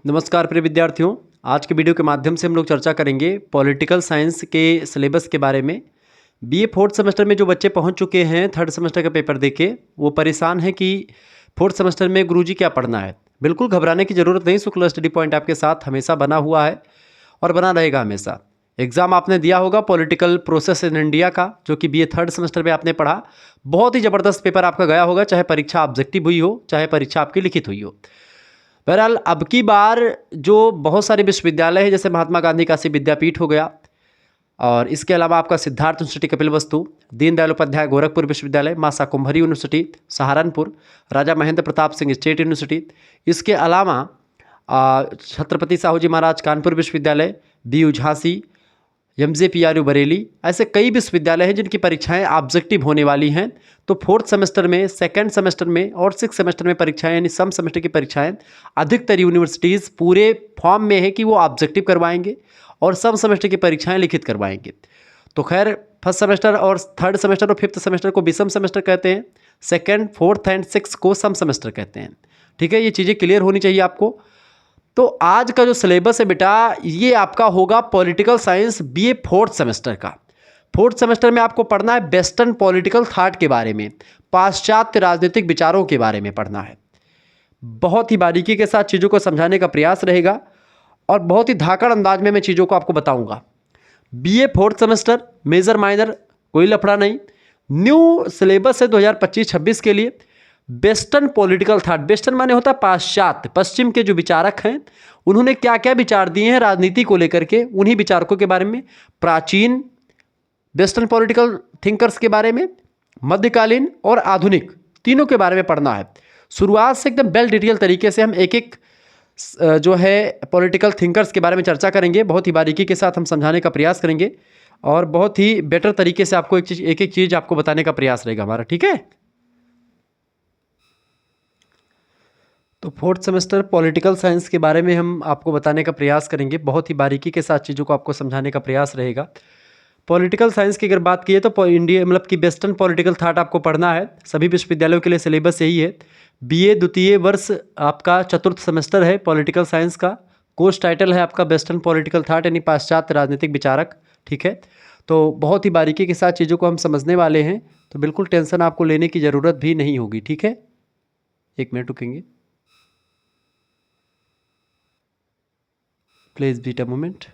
नमस्कार प्रिय विद्यार्थियों। आज के वीडियो के माध्यम से हम लोग चर्चा करेंगे पॉलिटिकल साइंस के सिलेबस के बारे में। बीए फोर्थ सेमेस्टर में जो बच्चे पहुंच चुके हैं थर्ड सेमेस्टर का पेपर देके, वो परेशान है कि फोर्थ सेमेस्टर में गुरुजी क्या पढ़ना है। बिल्कुल घबराने की ज़रूरत नहीं। शुक्ला स्टडी पॉइंट आपके साथ हमेशा बना हुआ है और बना रहेगा हमेशा। एग्ज़ाम आपने दिया होगा पॉलिटिकल प्रोसेस इन इंडिया का, जो कि बीए थर्ड सेमेस्टर में आपने पढ़ा। बहुत ही ज़बरदस्त पेपर आपका गया होगा, चाहे परीक्षा ऑब्जेक्टिव हुई हो चाहे परीक्षा आपकी लिखित हुई हो। बहरहाल अब की बार जो बहुत सारे विश्वविद्यालय हैं, जैसे महात्मा गांधी काशी विद्यापीठ हो गया, और इसके अलावा आपका सिद्धार्थ यूनिवर्सिटी कपिलवस्तु, दीनदयाल उपाध्याय गोरखपुर विश्वविद्यालय, मां शाकुंभरी यूनिवर्सिटी सहारनपुर, राजा महेंद्र प्रताप सिंह स्टेट यूनिवर्सिटी, इसके अलावा छत्रपति साहू जी महाराज कानपुर विश्वविद्यालय, बीयू झांसी, एमजेपीआरयू बरेली, ऐसे कई विश्वविद्यालय हैं जिनकी परीक्षाएं ऑब्जेक्टिव होने वाली हैं। तो फोर्थ सेमेस्टर में, सेकंड सेमेस्टर में और सिक्स सेमेस्टर में परीक्षाएं, यानी सम सेमेस्टर की परीक्षाएं अधिकतर यूनिवर्सिटीज़ पूरे फॉर्म में है कि वो ऑब्जेक्टिव करवाएंगे और सम सेमेस्टर की परीक्षाएं लिखित करवाएंगे। तो खैर फर्स्ट सेमेस्टर और थर्ड सेमेस्टर और फिफ्थ सेमेस्टर को विषम सेमेस्टर कहते हैं, सेकेंड फोर्थ एंड सिक्स को सम सेमेस्टर कहते हैं। ठीक है, ये चीज़ें क्लियर होनी चाहिए आपको। तो आज का जो सिलेबस है बेटा, ये आपका होगा political science BA fourth semester का। फोर्थ सेमेस्टर में आपको पढ़ना है वेस्टर्न पॉलिटिकल थॉट के बारे में, पाश्चात्य राजनीतिक विचारों के बारे में पढ़ना है। बहुत ही बारीकी के साथ चीज़ों को समझाने का प्रयास रहेगा और बहुत ही धाकड़ अंदाज में मैं चीज़ों को आपको बताऊंगा। BA fourth semester major minor कोई लफड़ा नहीं। न्यू सिलेबस है 2025-26 के लिए। वेस्टर्न पॉलिटिकल थॉट, वेस्टर्न माने होता है पाश्चात्य, पश्चिम के जो विचारक हैं उन्होंने क्या क्या विचार दिए हैं राजनीति को लेकर के, उन्हीं विचारकों के बारे में, प्राचीन वेस्टर्न पॉलिटिकल थिंकर्स के बारे में, मध्यकालीन और आधुनिक, तीनों के बारे में पढ़ना है। शुरुआत से एकदम वेल डिटेल तरीके से हम एक एक जो है पॉलिटिकल थिंकर्स के बारे में चर्चा करेंगे। बहुत ही बारीकी के साथ हम समझाने का प्रयास करेंगे और बहुत ही बेटर तरीके से आपको एक एक चीज़ आपको बताने का प्रयास रहेगा हमारा। ठीक है, तो फोर्थ सेमेस्टर पॉलिटिकल साइंस के बारे में हम आपको बताने का प्रयास करेंगे। बहुत ही बारीकी के साथ चीज़ों को आपको समझाने का प्रयास रहेगा। पॉलिटिकल साइंस की अगर बात की तो इंडिया मतलब कि वेस्टर्न पॉलिटिकल थॉट आपको पढ़ना है। सभी विश्वविद्यालयों के लिए सिलेबस यही है। बीए द्वितीय वर्ष आपका चतुर्थ सेमेस्टर है पॉलिटिकल साइंस का। कोर्स टाइटल है आपका वेस्टर्न पॉलिटिकल थॉट, यानी पाश्चात्य राजनीतिक विचारक। ठीक है, तो बहुत ही बारीकी के साथ चीज़ों को हम समझने वाले हैं, तो बिल्कुल टेंशन आपको लेने की ज़रूरत भी नहीं होगी। ठीक है, एक मिनट रुकेंगे, प्लीज वेट अ मोमेंट।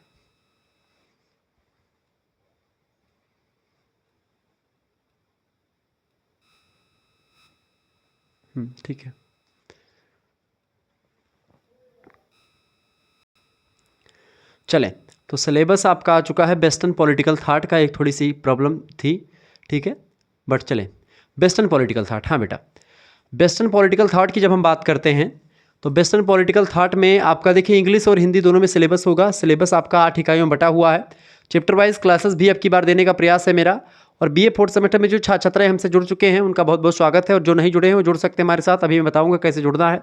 ठीक है, चलें। तो सिलेबस आपका आ चुका है। वेस्टर्न पॉलिटिकल थॉट का एक थोड़ी सी प्रॉब्लम थी, ठीक है, बट चलें। वेस्टर्न पॉलिटिकल थॉट, हाँ बेटा, वेस्टर्न पॉलिटिकल थॉट की जब हम बात करते हैं तो वेस्टर्न पॉलिटिकल थॉट में आपका देखिए इंग्लिश और हिंदी दोनों में सिलेबस होगा। सिलेबस आपका 8 इकाइयों में बटा हुआ है। चैप्टर वाइज क्लासेस भी अब की बार देने का प्रयास है मेरा। और बीए फोर्थ सेमेस्टर में जो छात्र छात्राएं हमसे जुड़ चुके हैं उनका बहुत बहुत स्वागत है, और जो नहीं जुड़े हैं वो जुड़ सकते हैं हमारे साथ। अभी मैं बताऊंगा कैसे जुड़ना है।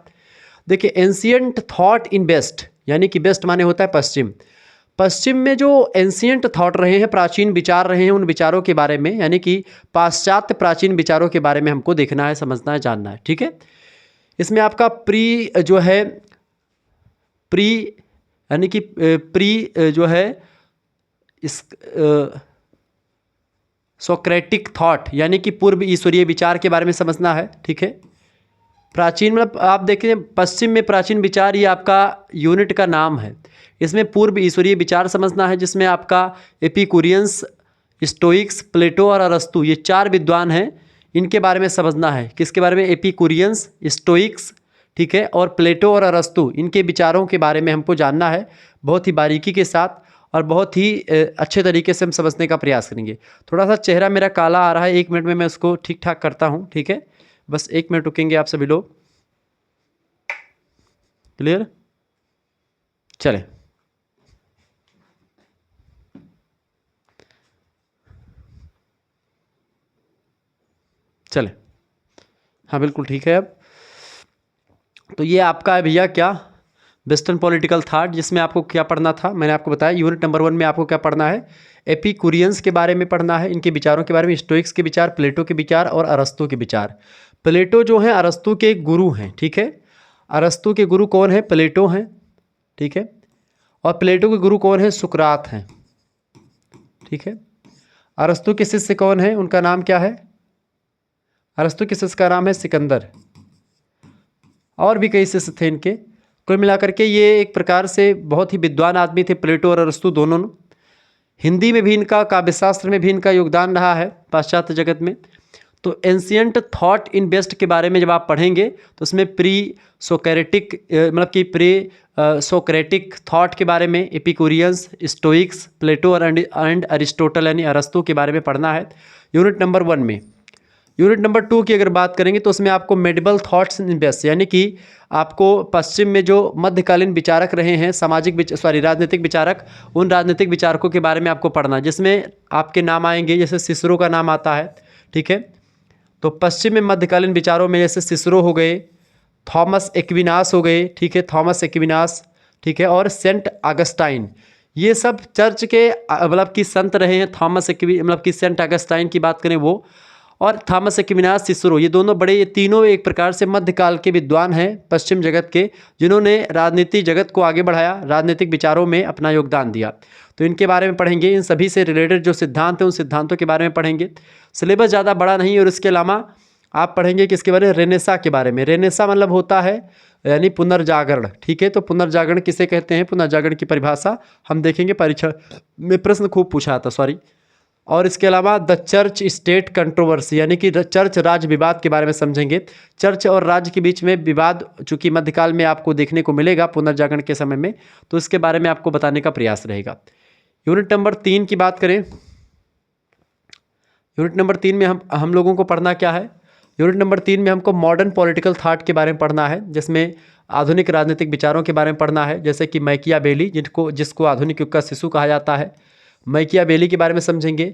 देखिए, एंशियंट थॉट इन वेस्ट, यानी कि वेस्ट माने होता है पश्चिम। पश्चिम में जो एंशियंट थॉट रहे हैं, प्राचीन विचार रहे हैं, उन विचारों के बारे में, यानी कि पाश्चात्य प्राचीन विचारों के बारे में हमको देखना है, समझना है, जानना है। ठीक है, इसमें आपका प्री जो है, प्री यानी कि प्री जो है इस सोक्रेटिक थॉट, यानी कि पूर्व ईश्वरीय विचार के बारे में समझना है। ठीक है, प्राचीन मतलब आप देखें पश्चिम में प्राचीन विचार, ये आपका यूनिट का नाम है। इसमें पूर्व ईश्वरीय विचार समझना है, जिसमें आपका एपिकुरियंस, स्टोइक्स, प्लेटो और अरस्तु, ये 4 विद्वान हैं। इनके बारे में समझना है। किसके बारे में? एपिकुरियंस, स्टोइक्स, ठीक है, और प्लेटो और अरस्तु, इनके विचारों के बारे में हमको जानना है बहुत ही बारीकी के साथ, और बहुत ही अच्छे तरीके से हम समझने का प्रयास करेंगे। थोड़ा सा चेहरा मेरा काला आ रहा है, 1 मिनट में मैं उसको ठीक ठाक करता हूँ। ठीक है, बस 1 मिनट रुकेंगे आप सभी लोग। क्लियर, चले। चले, हाँ बिल्कुल ठीक है। अब तो ये आपका है भैया क्या, वेस्टर्न पॉलिटिकल थॉट, जिसमें आपको क्या पढ़ना था मैंने आपको बताया। यूनिट नंबर 1 में आपको क्या पढ़ना है? एपिकुरियंस के बारे में पढ़ना है, इनके विचारों के बारे में, स्टोइक्स के विचार, प्लेटो के विचार और अरस्तु के विचार। प्लेटो जो हैं अरस्तु के गुरु हैं। ठीक है, अरस्तु के गुरु कौन है? प्लेटो हैं। ठीक है। और प्लेटो के गुरु कौन है? सुकरात हैं, ठीक है। अरस्तु के शिष्य कौन है? उनका नाम क्या है? अरस्तु के शिष्य का नाम है सिकंदर। और भी कई शिष्य थे इनके। कुल मिलाकर के ये एक प्रकार से बहुत ही विद्वान आदमी थे, प्लेटो और अरस्तु दोनों। हिंदी में भी इनका, काव्यशास्त्र में भी इनका योगदान रहा है पाश्चात्य जगत में। तो एंशियंट थॉट इन वेस्ट के बारे में जब आप पढ़ेंगे तो उसमें प्री सोक्रेटिक मतलब कि प्री सोक्रेटिक थॉट के बारे में, एपिकुरियंस, स्टोइक्स, प्लेटो एंड अरिस्टोटल यानी अरस्तु के बारे में पढ़ना है यूनिट नंबर 1 में। यूनिट नंबर 2 की अगर बात करेंगे तो उसमें आपको मेडिवल थॉट्स इन वेस्ट यानी कि आपको पश्चिम में जो मध्यकालीन विचारक रहे हैं, राजनीतिक विचारक, उन राजनीतिक विचारकों के बारे में आपको पढ़ना, जिसमें आपके नाम आएंगे, जैसे सिसरो का नाम आता है, ठीक है। तो पश्चिम में मध्यकालीन विचारों में जैसे सिसरो हो गए, थॉमस एक्विनास हो गए, ठीक है, थॉमस एक्विनास, ठीक है, और सेंट अगस्टाइन, ये सब चर्च के मतलब कि संत रहे हैं। थॉमस मतलब कि सेंट अगस्टाइन की बात करें वो, और थॉमस एक्विनास, सिसरो, ये दोनों बड़े, ये तीनों एक प्रकार से मध्यकाल के विद्वान हैं पश्चिम जगत के, जिन्होंने राजनीति जगत को आगे बढ़ाया, राजनीतिक विचारों में अपना योगदान दिया। तो इनके बारे में पढ़ेंगे, इन सभी से रिलेटेड जो सिद्धांत हैं उन सिद्धांतों के बारे में पढ़ेंगे। सिलेबस ज़्यादा बड़ा नहीं, और इसके अलावा आप पढ़ेंगे किसके बारे में? रेनेसा के बारे में। रेनेसा मतलब होता है यानी पुनर्जागरण, ठीक है। तो पुनर्जागरण किसे कहते हैं? पुनर्जागरण की परिभाषा हम देखेंगे, परीक्षा में प्रश्न खूब पूछा था, सॉरी। और इसके अलावा द चर्च स्टेट कंट्रोवर्सी यानी कि चर्च राज्य विवाद के बारे में समझेंगे। चर्च और राज्य के बीच में विवाद चूंकि मध्यकाल में आपको देखने को मिलेगा पुनर्जागरण के समय में, तो इसके बारे में आपको बताने का प्रयास रहेगा। यूनिट नंबर 3 की बात करें, यूनिट नंबर 3 में हम लोगों को पढ़ना क्या है? यूनिट नंबर 3 में हमको मॉडर्न पॉलिटिकल थॉट के बारे में पढ़ना है, जिसमें आधुनिक राजनीतिक विचारों के बारे में पढ़ना है, जैसे कि मैकियावेली, जिसको आधुनिक युग का शिशु कहा जाता है। मैकियावेली के बारे में समझेंगे,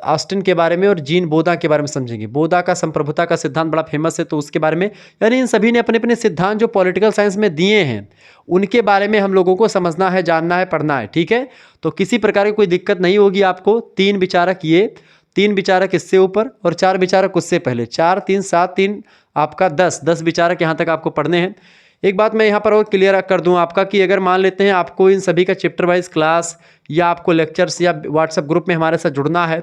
ऑस्टिन के बारे में, और जीन बोदा के बारे में समझेंगे। बोदा का संप्रभुता का सिद्धांत बड़ा फेमस है, तो उसके बारे में, यानी इन सभी ने अपने अपने सिद्धांत जो पॉलिटिकल साइंस में दिए हैं उनके बारे में हम लोगों को समझना है, जानना है, पढ़ना है, ठीक है। तो किसी प्रकार की कोई दिक्कत नहीं होगी आपको। 3 विचारक ये, 3 विचारक इससे ऊपर और 4 विचारक उससे पहले, 4 3 7 3 आपका 10 विचारक यहाँ तक आपको पढ़ने हैं। एक बात मैं यहाँ पर और क्लियर कर दूँ आपका कि अगर मान लेते हैं आपको इन सभी का चैप्टर वाइज क्लास या आपको लेक्चर्स या व्हाट्सएप ग्रुप में हमारे साथ जुड़ना है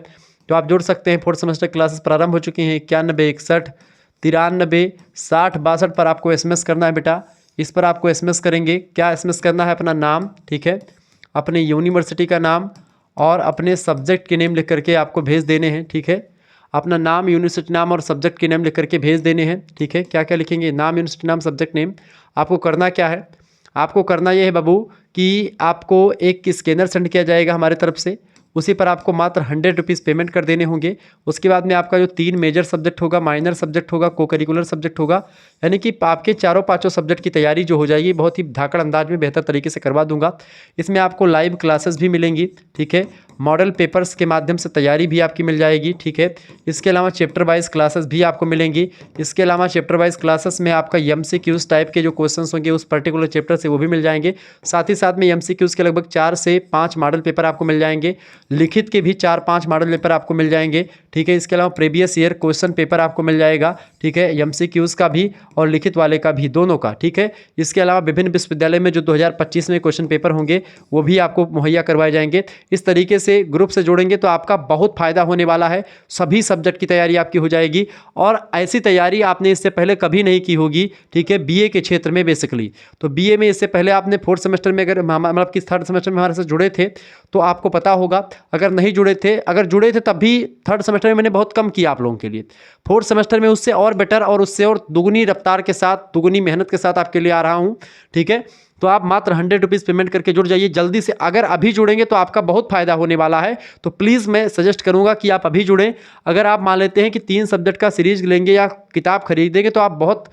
तो आप जुड़ सकते हैं। 4th सेमेस्टर क्लासेस प्रारंभ हो चुकी हैं। 91 61 93 60 62 पर आपको SMS करना है बेटा। इस पर आपको SMS करेंगे। क्या SMS करना है? अपना नाम, ठीक है, अपने यूनिवर्सिटी का नाम और अपने सब्जेक्ट के नेम लिख करके आपको भेज देने हैं, ठीक है। अपना नाम, यूनिवर्सिटी नाम और सब्जेक्ट के नेम लिख करके भेज देने हैं, ठीक है। क्या क्या लिखेंगे? नाम, यूनिवर्सिटी नाम, सब्जेक्ट नेम। आपको करना क्या है? आपको करना ये है बाबू कि आपको एक स्कैनर सेंड किया जाएगा हमारे तरफ से, उसी पर आपको मात्र 100 रुपीज़ पेमेंट कर देने होंगे। उसके बाद में आपका जो 3 मेजर सब्जेक्ट होगा, माइनर सब्जेक्ट होगा, को करिकुलर सब्जेक्ट होगा, यानी कि आपके चारों पाँचों सब्जेक्ट की तैयारी जो हो जाएगी बहुत ही धाकड़ अंदाज में बेहतर तरीके से करवा दूंगा। इसमें आपको लाइव क्लासेस भी मिलेंगी, ठीक है। मॉडल पेपर्स के माध्यम से तैयारी भी आपकी मिल जाएगी, ठीक है। इसके अलावा चैप्टर वाइज क्लासेस भी आपको मिलेंगी। इसके अलावा चैप्टर वाइज क्लासेस में आपका MCQs टाइप के जो क्वेश्चंस होंगे उस पर्टिकुलर चैप्टर से वो भी मिल जाएंगे। साथ ही साथ में MCQs के लगभग 4 से 5 मॉडल पेपर आपको मिल जाएंगे। लिखित के भी 4-5 मॉडल पेपर आपको मिल जाएंगे, ठीक है। इसके अलावा प्रीवियस ईयर क्वेश्चन पेपर आपको मिल जाएगा, ठीक है, MCQs का भी और लिखित वाले का भी, दोनों का, ठीक है। इसके अलावा विभिन्न विश्वविद्यालय में जो 2025 में क्वेश्चन पेपर होंगे वो भी आपको मुहैया करवाए जाएंगे। इस तरीके से ग्रुप से जोड़ेंगे तो आपका बहुत फायदा होने वाला है। सभी सब्जेक्ट की तैयारी आपकी हो जाएगी और ऐसी तैयारी आपने इससे पहले कभी नहीं की होगी, ठीक है, BA के क्षेत्र में बेसिकली। तो BA में इससे पहले आपने 4th सेमेस्टर में अगर मतलब कि 3rd सेमेस्टर में हमारे साथ जुड़े थे तो आपको पता होगा। अगर नहीं जुड़े थे, अगर जुड़े थे तब भी 3rd सेमेस्टर में मैंने बहुत कम किया आप लोगों के लिए। 4th सेमेस्टर में उससे और बेटर और उससे और दुगुनी रफ्तार के साथ, दुगुनी मेहनत के साथ आपके लिए आ रहा हूँ, ठीक है। तो आप मात्र 100 रुपीज़ पेमेंट करके जुड़ जाइए जल्दी से। अगर अभी जुड़ेंगे तो आपका बहुत फायदा होने वाला है, तो प्लीज़ मैं सजेस्ट करूंगा कि आप अभी जुड़ें। अगर आप मान लेते हैं कि 3 सब्जेक्ट का सीरीज लेंगे या किताब खरीदेंगे तो आप बहुत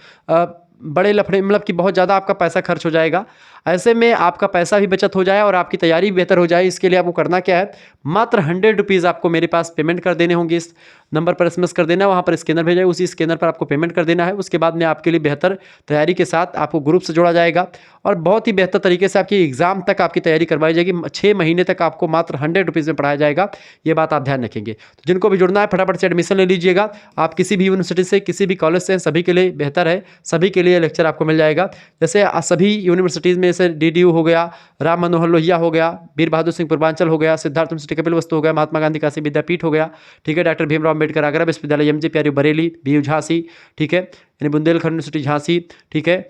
बड़े लफड़े, मतलब कि बहुत ज़्यादा आपका पैसा खर्च हो जाएगा। ऐसे में आपका पैसा भी बचत हो जाए और आपकी तैयारी भी बेहतर हो जाए। इसके लिए आपको करना क्या है? मात्र 100 रुपीज़ आपको मेरे पास पेमेंट कर देने होंगे। इस नंबर पर SMS कर देना, वहाँ पर स्कैनर भेजा है, उसी स्कैनर पर आपको पेमेंट कर देना है। उसके बाद में आपके लिए बेहतर तैयारी के साथ आपको ग्रुप से जोड़ा जाएगा और बहुत ही बेहतर तरीके से आपकी एग्जाम तक आपकी तैयारी करवाई जाएगी। 6 महीने तक आपको मात्र 100 रुपीज़ में पढ़ाया जाएगा। ये बात आप ध्यान रखेंगे। तो जिनको भी जुड़ना है फटाफट से एडमिशन ले लीजिएगा। आप किसी भी यूनिवर्सिटी से, किसी भी कॉलेज से, सभी के लिए बेहतर है, सभी के लिए लेक्चर आपको मिल जाएगा। जैसे सभी यूनिवर्सिटीज़ में जैसे DDU हो गया, राम मनोहर लोहिया हो गया, वीर बहादुर सिंह पूर्वांचल हो गया, सिद्धार्थ यूनिवर्सिटी कपिल वस्तु हो गया, महात्मा गांधी काशी विद्यापीठ हो गया, ठीक है, डॉक्टर भीमराव अम्बेडकर आगरा विश्वविद्यालय, MG प्यारी बरेली, BU झांसी, ठीक है, यानी बुंदेलखंड यूनिवर्सिटी झांसी, ठीक है।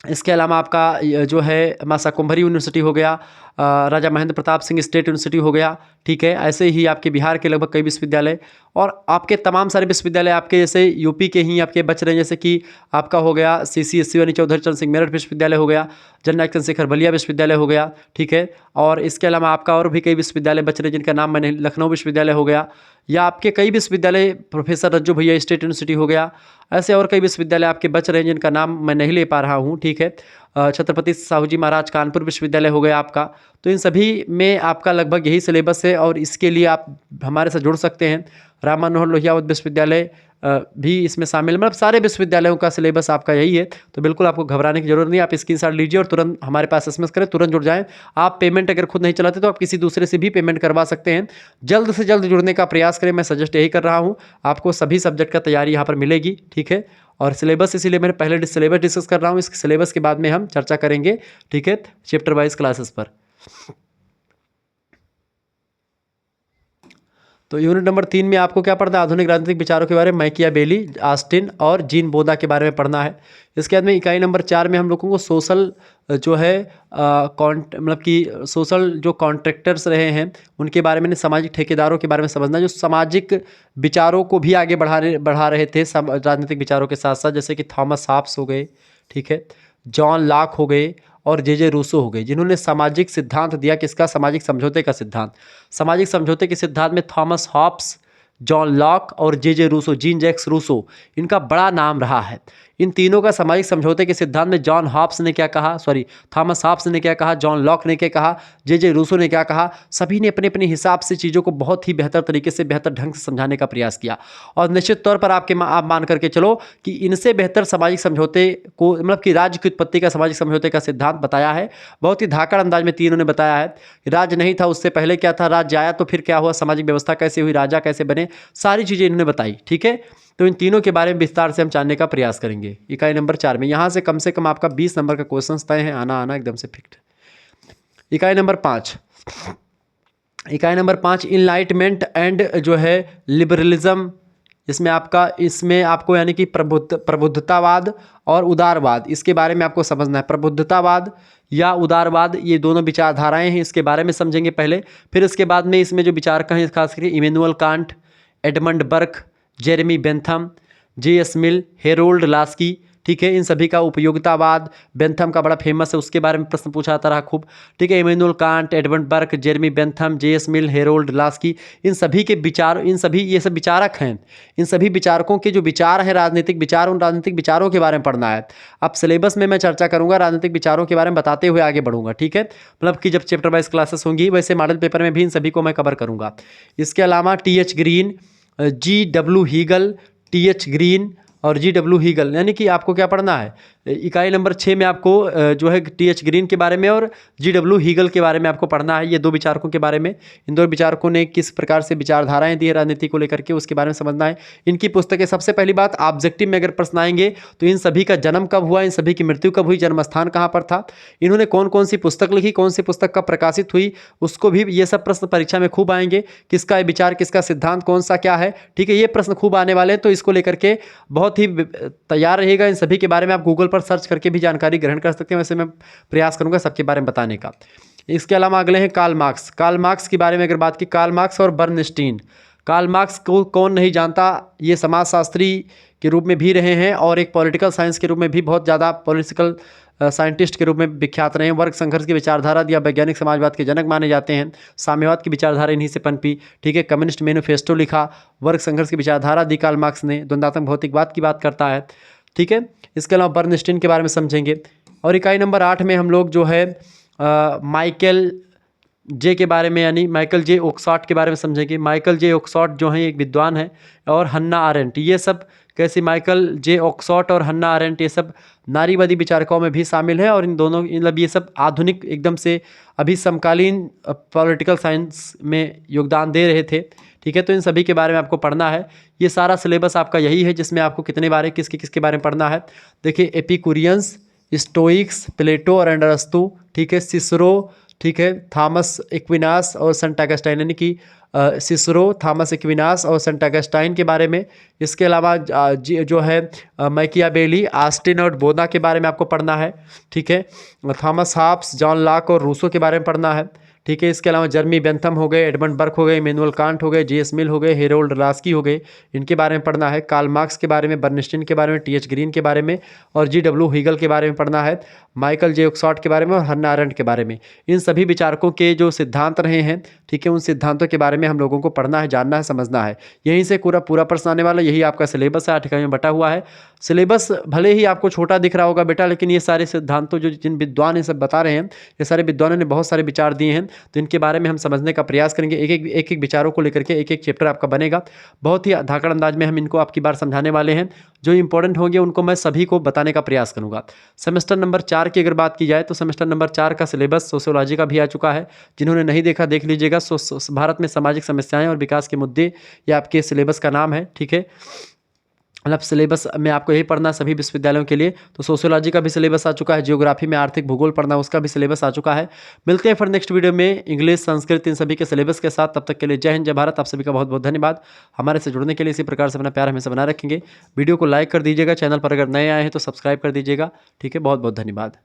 इसके अलावा आपका जो है मां शाकुंभरी यूनिवर्सिटी हो गया, राजा महेंद्र प्रताप सिंह स्टेट यूनिवर्सिटी हो गया, ठीक है। ऐसे ही आपके बिहार के लगभग कई विश्वविद्यालय और आपके तमाम सारे विश्वविद्यालय आपके जैसे यूपी के ही आपके बच रहे हैं, जैसे कि आपका हो गया CCSU यानी चौधरी चरण सिंह मेरठ विश्वविद्यालय हो गया, जननायक चंद्रशेखर बलिया विश्वविद्यालय हो गया, ठीक है। और इसके अलावा आपका और भी कई विश्वविद्यालय बच रहे हैं जिनका नाम मैंने, लखनऊ विश्वविद्यालय हो गया, या आपके कई विश्वविद्यालय, प्रोफेसर रज्जू भैया स्टेट यूनिवर्सिटी हो गया, ऐसे और कई विश्वविद्यालय आपके बच रहे हैं जिनका नाम मैं नहीं ले पा रहा हूँ, ठीक है। छत्रपति साहू जी महाराज कानपुर विश्वविद्यालय हो गया आपका। तो इन सभी में आपका लगभग यही सिलेबस है और इसके लिए आप हमारे साथ जुड़ सकते हैं। राम मनोहर लोहिया विश्वविद्यालय भी इसमें शामिल, मतलब सारे विश्वविद्यालयों का सिलेबस आपका यही है। तो बिल्कुल आपको घबराने की जरूरत नहीं, आप स्क्रीनशॉट लीजिए और तुरंत हमारे पास SMS करें, तुरंत जुड़ जाएं। आप पेमेंट अगर खुद नहीं चलाते तो आप किसी दूसरे से भी पेमेंट करवा सकते हैं। जल्द से जल्द जुड़ने का प्रयास करें, मैं सजेस्ट यही कर रहा हूँ। आपको सभी सब्जेक्ट का तैयारी यहाँ पर मिलेगी, ठीक है। और सिलेबस इसीलिए मैंने पहले सिलेबस डिस्कस कर रहा हूँ, इस सिलेबस के बाद में हम चर्चा करेंगे, ठीक है, चैप्टर वाइज क्लासेस पर। तो यूनिट नंबर 3 में आपको क्या पढ़ना है? आधुनिक राजनीतिक विचारों के बारे में, मैकियावेली, ऑस्टिन और जीन बोदा के बारे में पढ़ना है। इसके बाद में इकाई नंबर 4 में हम लोगों को सोशल जो है मतलब कि सोशल जो कॉन्ट्रैक्टर्स रहे हैं उनके बारे में, सामाजिक ठेकेदारों के बारे में समझना, जो सामाजिक विचारों को भी आगे बढ़ा रहे थे राजनीतिक विचारों के साथ साथ, जैसे कि थॉमस हॉब्स हो गए, ठीक है, जॉन लॉक हो गए और जे रूसो हो गए, जिन्होंने सामाजिक सिद्धांत दिया। किसका? सामाजिक समझौते का सिद्धांत। सामाजिक समझौते के सिद्धांत में थॉमस हॉब्स, जॉन लॉक और जे रूसो, जीन जैक्स रूसो, इनका बड़ा नाम रहा है। इन तीनों का सामाजिक समझौते के सिद्धांत में जॉन हॉब्स ने क्या कहा, थॉमस हॉब्स ने क्या कहा, जॉन लॉक ने क्या कहा, जे रूसो ने क्या कहा, सभी ने अपने अपने हिसाब से चीज़ों को बहुत ही बेहतर तरीके से, बेहतर ढंग से समझाने का प्रयास किया। और निश्चित तौर पर आप मान करके चलो कि इनसे बेहतर सामाजिक समझौते को, मतलब कि राज्य की उत्पत्ति का सामाजिक समझौते का सिद्धांत बताया है। बहुत ही धाकड़ अंदाज में तीनों ने बताया है। राज्य नहीं था, उससे पहले क्या था, राज्य आया तो फिर क्या हुआ, सामाजिक व्यवस्था कैसे हुई, राजा कैसे बने, सारी चीज़ें इन्होंने बताई, ठीक है। तो इन तीनों के बारे में विस्तार से हम जानने का प्रयास करेंगे इकाई नंबर 4 में। यहाँ से कम आपका 20 नंबर का क्वेश्चन तय है, आना एकदम से फिक्स्ड। इकाई नंबर 5 इनलाइटमेंट एंड जो है लिबरलिज्म, इसमें आपको यानी कि प्रबुद्धतावाद और उदारवाद, इसके बारे में आपको समझना है। प्रबुद्धतावाद या उदारवाद, ये दोनों विचारधाराएं हैं, इसके बारे में समझेंगे पहले। फिर इसके बाद में इसमें जो विचारक हैं खास करके Immanuel Kant, Edmund Burke, Jeremy Bentham, J.S. मिल, हेरोल्ड लास्की, ठीक है। इन सभी का उपयोगितावाद, बेंथम का बड़ा फेमस है, उसके बारे में प्रश्न पूछा जाता रहा खूब, ठीक है। Immanuel Kant, Edmund Burke, Jeremy Bentham, J.S. मिल, हेरोल्ड लास्की, इन सभी के विचार, ये सब विचारक हैं। इन सभी विचारकों के जो विचार हैं, राजनीतिक विचार, उन राजनीतिक विचारों के बारे में पढ़ना है। अब सिलेबस में मैं चर्चा करूंगा, राजनीतिक विचारों के बारे में बताते हुए आगे बढ़ूंगा, ठीक है। मतलब कि जब चैप्टर वाइज क्लासेस होंगी, वैसे मॉडल पेपर में भी इन सभी को मैं कवर करूंगा। इसके अलावा T.H. Green, G.W. Hegel, T.H. Green और G.W. हीगल, यानी कि आपको क्या पढ़ना है, इकाई नंबर 6 में आपको जो है T.H. ग्रीन के बारे में और G.W. हीगल के बारे में आपको पढ़ना है। ये दो विचारकों के बारे में, इन दो विचारकों ने किस प्रकार से विचारधाराएं दी है राजनीति को लेकर के, उसके बारे में समझना है। इनकी पुस्तकें, सबसे पहली बात, ऑब्जेक्टिव में अगर प्रश्न आएंगे तो इन सभी का जन्म कब हुआ, इन सभी की मृत्यु कब हुई, जन्म स्थान कहाँ पर था, इन्होंने कौन कौन सी पुस्तक लिखी, कौन सी पुस्तक कब प्रकाशित हुई, उसको भी, ये सब प्रश्न परीक्षा में खूब आएंगे। किसका विचार, किसका सिद्धांत, कौन सा क्या है, ठीक है, ये प्रश्न खूब आने वाले हैं। तो इसको लेकर के बहुत ही तैयार रहिएगा। इन सभी के बारे में आप गूगल पर सर्च करके भी जानकारी ग्रहण कर सकते हैं, वैसे मैं प्रयास करूंगा सबके बारे में बताने का। इसके अलावा अगले हैं कार्ल मार्क्स। कार्ल मार्क्स के बारे में अगर बात की, कार्ल मार्क्स और बर्नस्टीन। कार्ल मार्क्स को कौन नहीं जानता, ये समाजशास्त्री के रूप में भी रहे हैं और एक पॉलिटिकल साइंस के रूप में भी बहुत ज़्यादा, पॉलिटिकल साइंटिस्ट के रूप में विख्यात रहे हैं। वर्ग संघर्ष की विचारधारा दिया, वैज्ञानिक समाजवाद के जनक माने जाते हैं। साम्यवाद की विचारधारा इन्हीं से पनपी, ठीक है। कम्युनिस्ट मैनिफेस्टो लिखा, वर्ग संघर्ष की विचारधारा दी कार्ल मार्क्स ने, द्वंद्वात्मक भौतिकवाद की बात करता है, ठीक है। इसके अलावा बर्नस्टीन के बारे में समझेंगे। और इकाई नंबर 8 में हम लोग जो है माइकल जे के बारे में, यानी माइकल जे ऑक्सफोर्ड के बारे में समझेंगे। माइकल जे ऑक्सफोर्ड जो हैं एक विद्वान है, और हन्ना आरेंट, ये सब कैसे, माइकल जे ऑक्सफोर्ड और हन्ना आरेंट, ये सब नारीवादी विचारकों में भी शामिल है। और इन दोनों, मतलब ये सब आधुनिक, एकदम से अभी समकालीन पॉलिटिकल साइंस में योगदान दे रहे थे, ठीक है। तो इन सभी के बारे में आपको पढ़ना है। ये सारा सिलेबस आपका यही है, जिसमें आपको कितने बारे, किसके बारे में पढ़ना है। देखिए, एपिकुरियंस, स्टोइक्स, प्लेटो और अरस्तु, ठीक है, सिसरो, ठीक है, थॉमस एक्विनास और सेंट अगस्टाइन, यानी कि सिसरो, थॉमस एक्विनास और सेंट अगस्टाइन के बारे में। इसके अलावा जो है मैकियावेली, ऑस्टिन और बोना के बारे में आपको पढ़ना है, ठीक है। थॉमस हॉब्स, जॉन लॉक और रूसो के बारे में पढ़ना है, ठीक है। इसके अलावा जर्मी बेंथम हो गए, एडमंड बर्क हो गए, इमैनुअल कांट हो गए, जी.एस. मिल हो गए, हेरोल्ड लास्की हो गए, इनके बारे में पढ़ना है। कार्ल मार्क्स के बारे में, बर्नस्टीन के बारे में, टी.एच. ग्रीन के बारे में और जी.डब्ल्यू. हीगल के बारे में पढ़ना है, माइकल जे. ऑक्सफोर्ड के बारे में और हन्ना अरेंट के बारे में। इन सभी विचारकों के जो सिद्धांत रहे हैं, ठीक है, उन सिद्धांतों के बारे में हम लोगों को पढ़ना है, जानना है, समझना है। यहीं से पूरा प्रश्न आने वाला, यही आपका सिलेबस है, 8 इकाई में बटा हुआ है। सिलेबस भले ही आपको छोटा दिख रहा होगा बेटा, लेकिन ये सारे सिद्धांतों जो जिन विद्वान ये सब बता रहे हैं, ये सारे विद्वानों ने बहुत सारे विचार दिए हैं, तो इनके बारे में हम समझने का प्रयास करेंगे। एक एक विचारों को लेकर के एक एक चैप्टर आपका बनेगा। बहुत ही धाकड़ अंदाज में हम इनको आपकी बार समझाने वाले हैं। जो इंपॉर्टेंट होंगे उनको मैं सभी को बताने का प्रयास करूंगा। सेमेस्टर नंबर 4 की अगर बात की जाए तो सेमेस्टर नंबर 4 का सिलेबस सोशियोलॉजी का भी आ चुका है। जिन्होंने नहीं देखा देख लीजिएगा। भारत में सामाजिक समस्याएं और विकास के मुद्दे, ये आपके सिलेबस का नाम है, ठीक है। मतलब सिलेबस में आपको यही पढ़ना सभी विश्वविद्यालयों के लिए। तो सोशियोलॉजी का भी सिलेबस आ चुका है, जियोग्राफी में आर्थिक भूगोल पढ़ना उसका भी सिलेबस आ चुका है। मिलते हैं फिर नेक्स्ट वीडियो में इंग्लिश, संस्कृत, इन सभी के सिलेबस के साथ। तब तक के लिए जय हिंद, जय भारत। आप सभी का बहुत बहुत धन्यवाद। हमारे से जुड़ने के लिए इसी प्रकार से अपना प्यार हमेशा बनाए रखेंगे। वीडियो को लाइक कर दीजिएगा, चैनल पर अगर नए आए हैं तो सब्सक्राइब कर दीजिएगा, ठीक है। बहुत बहुत धन्यवाद।